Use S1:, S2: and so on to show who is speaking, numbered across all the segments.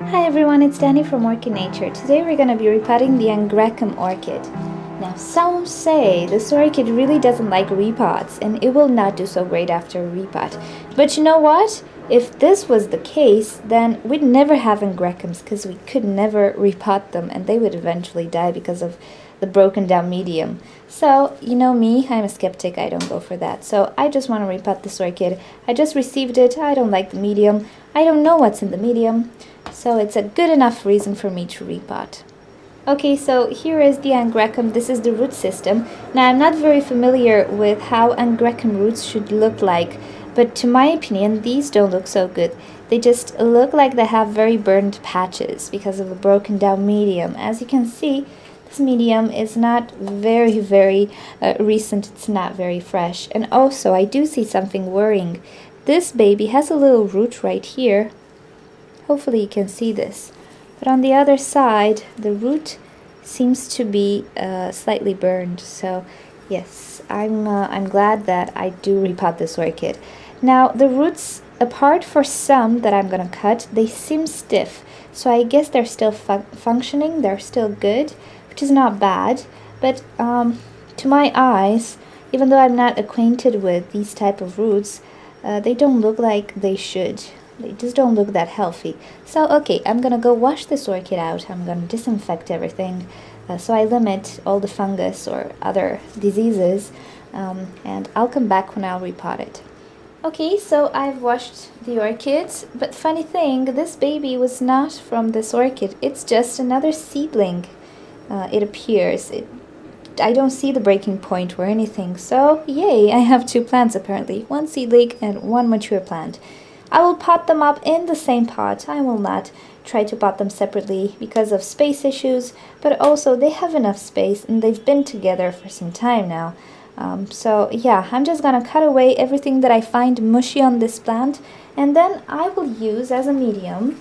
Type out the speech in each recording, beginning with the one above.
S1: Hi everyone, it's Danny from Orchid Nature. Today we're going to be repotting the Angraecum orchid. Now some say this orchid really doesn't like repots and it will not do so great after a repot. But you know what? If this was the case, then we'd never have Angraecums because we could never repot them and they would eventually die because of the broken down medium. So, you know me, I'm a skeptic, I don't go for that. So I just want to repot this orchid. I just received it, I don't like the medium, I don't know what's in the medium. So it's a good enough reason for me to repot. Okay, so here is the Angraecum. This is the root system. Now I'm not very familiar with how Angraecum roots should look like, but to my opinion these don't look so good. They just look like they have very burned patches because of the broken down medium. As you can see, this medium is not very recent, it's not very fresh. And also I do see something worrying. This baby has a little root right here. Hopefully you can see this. But on the other side, the root seems to be slightly burned. So yes, I'm glad that I do repot this orchid. Now the roots, apart for some that I'm gonna cut, they seem stiff. So I guess they're still functioning, they're still good, which is not bad. But to my eyes, even though I'm not acquainted with these type of roots, they don't look like they should. They just don't look that healthy. So okay, I'm gonna go wash this orchid out. I'm gonna disinfect everything so I limit all the fungus or other diseases, and I'll come back when I'll repot it. Okay, so I've washed the orchids, but funny thing, this baby was not from this orchid. It's just another seedling. It appears. I don't see the breaking point or anything. So yay, I have two plants apparently. One seedling and one mature plant. I will pot them up in the same pot. I will not try to pot them separately because of space issues, but also they have enough space and they've been together for some time now. So yeah, I'm just gonna cut away everything that I find mushy on this plant, and then I will use as a medium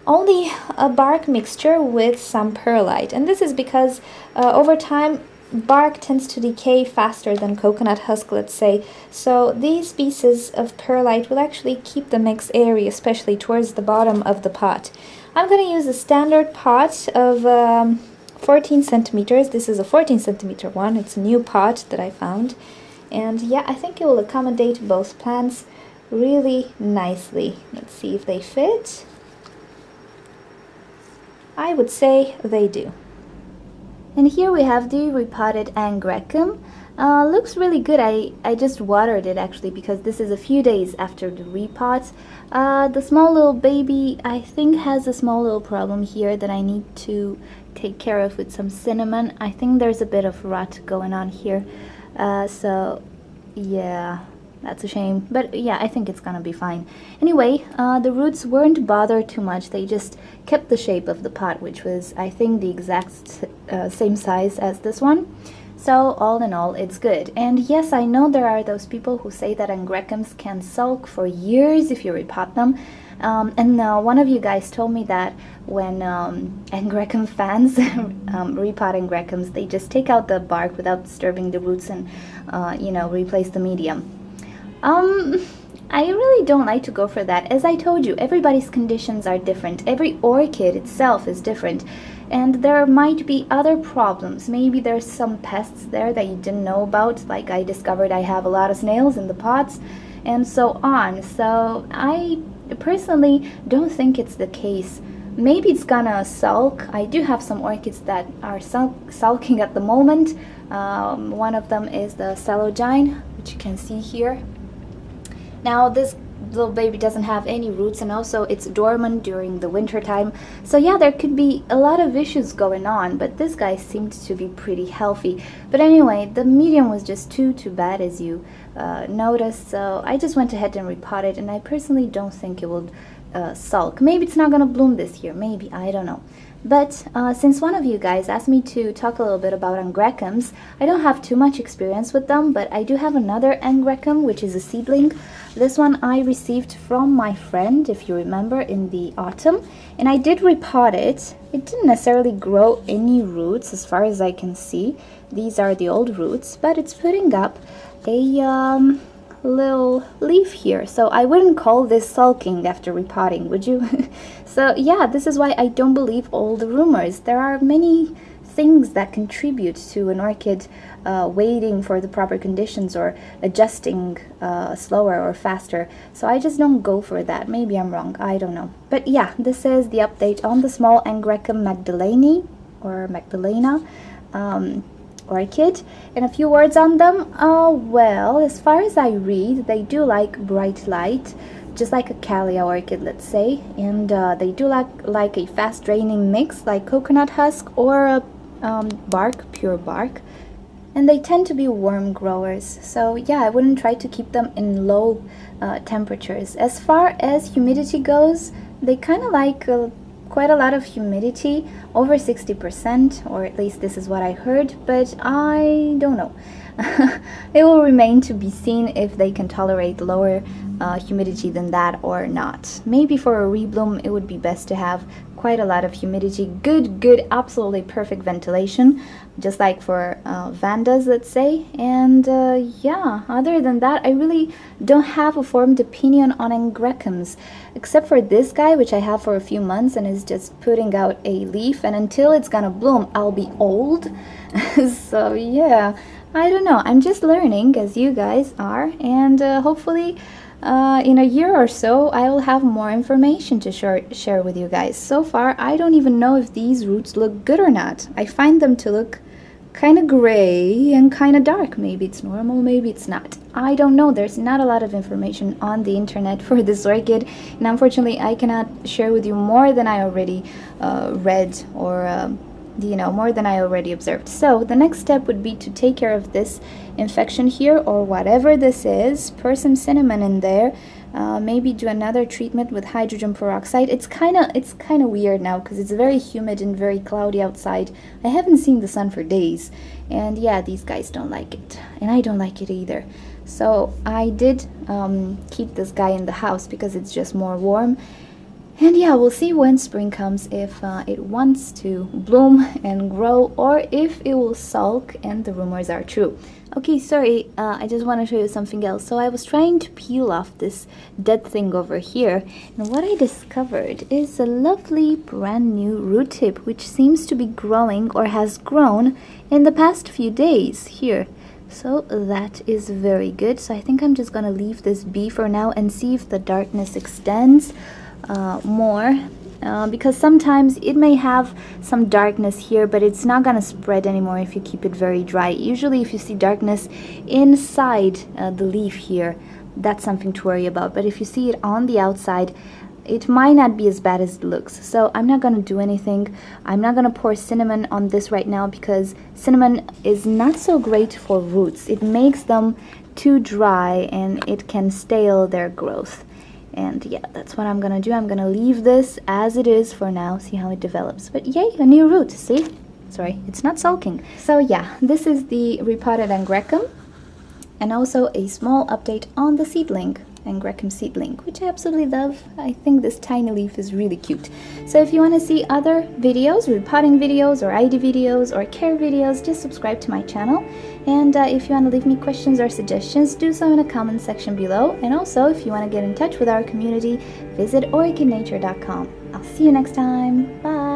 S1: only a bark mixture with some perlite. And this is because over time bark tends to decay faster than coconut husk, let's say. So these pieces of perlite will actually keep the mix airy, especially towards the bottom of the pot. I'm going to use a standard pot of 14 centimeters. This is a 14 centimeter one. It's a new pot that I found. And yeah, I think it will accommodate both plants really nicely. Let's see if they fit. I would say they do. And here we have the repotted Angraecum. Looks really good. I just watered it actually because this is a few days after the repot. The small little baby I think has a small little problem here that I need to take care of with some cinnamon. I think there's a bit of rot going on here. So yeah, that's a shame. But yeah, I think it's gonna be fine. Anyway, the roots weren't bothered too much. They just kept the shape of the pot, which was, I think, the exact same size as this one. So all in all, it's good. And yes, I know there are those people who say that Angraecums can sulk for years if you repot them. And one of you guys told me that when Angraecum fans repot Angraecums, they just take out the bark without disturbing the roots and, you know, replace the medium. I really don't like to go for that. As I told you, everybody's conditions are different. Every orchid itself is different. And there might be other problems. Maybe there's some pests there that you didn't know about. Like I discovered I have a lot of snails in the pots and so on. So I personally don't think it's the case. Maybe it's gonna sulk. I do have some orchids that are sulking at the moment. One of them is the Celogyne, which you can see here. Now this little baby doesn't have any roots, and also it's dormant during the winter time. So yeah, there could be a lot of issues going on, but this guy seemed to be pretty healthy. But anyway, the medium was just too bad, as you noticed. So I just went ahead and repotted, and I personally don't think it will sulk. Maybe it's not gonna bloom this year, maybe, I don't know. But since one of you guys asked me to talk a little bit about Angraecums, I don't have too much experience with them, but I do have another Angraecum, which is a seedling. This one I received from my friend, if you remember, in the autumn, and I did repot it. It didn't necessarily grow any roots as far as I can see. These are the old roots, but it's putting up a little leaf here. So I wouldn't call this sulking after repotting, would you? So yeah, this is why I don't believe all the rumors. There are many things that contribute to an orchid waiting for the proper conditions or adjusting slower or faster. So I just don't go for that. Maybe I'm wrong, I don't know. But yeah, this is the update on the small Angraecum Magdalenae or Magdalena orchid. And a few words on them. Well, as far as I read, they do like bright light, just like a Calia orchid, let's say, and they do like a fast draining mix like coconut husk or a bark, pure bark, and they tend to be warm growers. So yeah, I wouldn't try to keep them in low temperatures. As far as humidity goes, they kind of like quite a lot of humidity, over 60%, or at least this is what I heard, but I don't know. It will remain to be seen if they can tolerate lower humidity than that or not. Maybe for a rebloom it would be best to have quite a lot of humidity, good, absolutely perfect ventilation, just like for Vandas, let's say. And yeah, other than that, I really don't have a formed opinion on Angraecums, except for this guy, which I have for a few months and is just putting out a leaf, and until it's gonna bloom, I'll be old. So yeah, I don't know, I'm just learning as you guys are, and hopefully in a year or so I will have more information to share with you guys. So far I don't even know if these roots look good or not. I find them to look kind of gray and kind of dark. Maybe it's normal, maybe it's not. I don't know. There's not a lot of information on the internet for this orchid, and unfortunately I cannot share with you more than I already read or more than I already observed. So the next step would be to take care of this infection here, or whatever this is, pour some cinnamon in there, maybe do another treatment with hydrogen peroxide. It's kind of weird now because it's very humid and very cloudy outside. I haven't seen the sun for days, and yeah, these guys don't like it, and I don't like it either. So I did keep this guy in the house because it's just more warm. And yeah, we'll see when spring comes if it wants to bloom and grow, or if it will sulk and the rumors are true. Okay, sorry, I just want to show you something else. So I was trying to peel off this dead thing over here, and what I discovered is a lovely brand new root tip which seems to be growing or has grown in the past few days here. So that is very good. So I think I'm just gonna leave this be for now and see if the darkness extends more, because sometimes it may have some darkness here, but it's not gonna spread anymore if you keep it very dry. Usually if you see darkness inside the leaf here, that's something to worry about, but if you see it on the outside, it might not be as bad as it looks. So I'm not gonna do anything. I'm not gonna pour cinnamon on this right now because cinnamon is not so great for roots. It makes them too dry and it can stale their growth. And yeah, that's what I'm gonna do. I'm gonna leave this as it is for now, see how it develops. But yay, a new root, see? Sorry, it's not sulking. So yeah, this is the repotted Angraecum, and also a small update on the seedling, Angraecum seedling, which I absolutely love. I think this tiny leaf is really cute. So if you want to see other videos, repotting videos or ID videos or care videos, just subscribe to my channel. And if you want to leave me questions or suggestions, do so in the comment section below. And also, if you want to get in touch with our community, visit orchidnature.com. I'll see you next time. Bye!